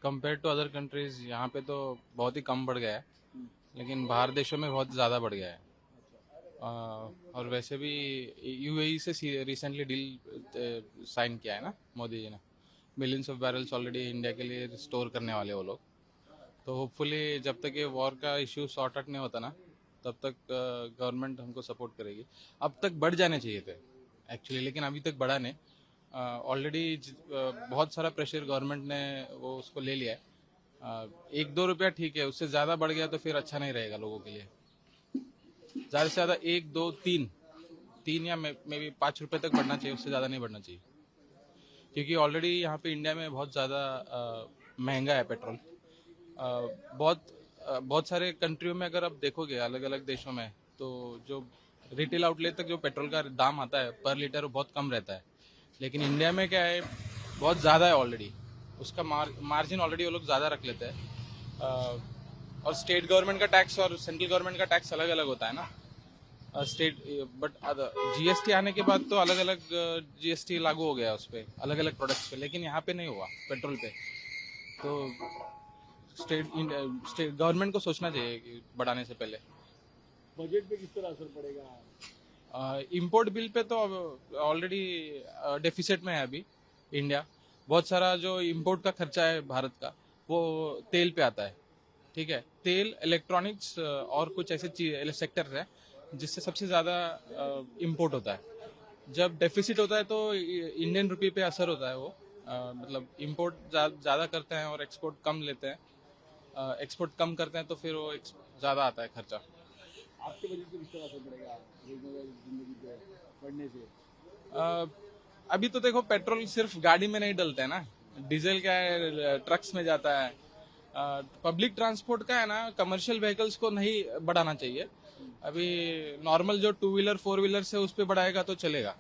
Compare to other countries यहाँ पे तो बहुत ही कम बढ़ गया है, लेकिन बाहर देशों में बहुत ज़्यादा बढ़ गया है। और वैसे भी यूएई से रिसेंटली डील साइन किया है ना मोदी जी ने। Millions of barrels already India के लिए स्टोर करने वाले वो लोग। तो होपफुली जब तक ये वॉर का इश्यू सॉर्ट आउट नहीं होता ना, तब तक गवर्नमेंट हमको सपोर्ट करेगी। अब तक बढ़ जाने चाहिए थे एक्चुअली, लेकिन अभी तक बढ़ा नहीं। ऑलरेडी बहुत सारा प्रेशर गवर्नमेंट ने वो उसको ले लिया है। 1-2 रुपया ठीक है, उससे ज़्यादा बढ़ गया तो फिर अच्छा नहीं रहेगा लोगों के लिए। ज़्यादा से ज़्यादा 1, 2, 3 या मे बी 5 रुपये तक बढ़ना चाहिए, उससे ज़्यादा नहीं बढ़ना चाहिए। क्योंकि ऑलरेडी यहाँ पे इंडिया में बहुत ज़्यादा महंगा है पेट्रोल। बहुत सारे कंट्रियों में अगर आप देखोगे, अलग अलग देशों में, तो जो रिटेल आउटलेट तक जो पेट्रोल का दाम आता है पर लीटर, वो बहुत कम रहता है। लेकिन इंडिया में क्या है, बहुत ज़्यादा है ऑलरेडी। उसका मार्जिन ऑलरेडी वो लोग ज़्यादा रख लेते हैं। और स्टेट गवर्नमेंट का टैक्स और सेंट्रल गवर्नमेंट का टैक्स अलग अलग होता है ना। स्टेट बट जीएसटी आने के बाद तो अलग अलग जीएसटी लागू हो गया उस पर, अलग अलग प्रोडक्ट्स पे, लेकिन यहाँ पे नहीं हुआ पेट्रोल पे। तो स्टेट गवर्नमेंट को सोचना चाहिए कि बढ़ाने से पहले। बजट पे किस तरह असर पड़ेगा? इंपोर्ट बिल पे तो ऑलरेडी डेफिसिट में है अभी इंडिया। बहुत सारा जो इंपोर्ट का खर्चा है भारत का, वो तेल पे आता है। ठीक है, तेल, इलेक्ट्रॉनिक्स और कुछ ऐसे सेक्टर है जिससे सबसे ज़्यादा इंपोर्ट होता है। जब डेफिसिट होता है तो इंडियन रुपये पे असर होता है वो। मतलब इंपोर्ट ज़्यादा करते हैं और एक्सपोर्ट कम लेते हैं। एक्सपोर्ट कम करते हैं तो फिर वो ज़्यादा आता है खर्चा। आपके बजट पे किस तरह असर पड़ेगा रोजमर्रा की जिंदगी पे बढ़ने से? अभी तो देखो, पेट्रोल सिर्फ गाड़ी में नहीं डलता है ना, डीजल क्या है ट्रक्स में जाता है। पब्लिक ट्रांसपोर्ट का है ना, कमर्शियल व्हीकल्स को नहीं बढ़ाना चाहिए। अभी नॉर्मल जो 2 व्हीलर 4 व्हीलर से उस पर बढ़ाएगा तो चलेगा।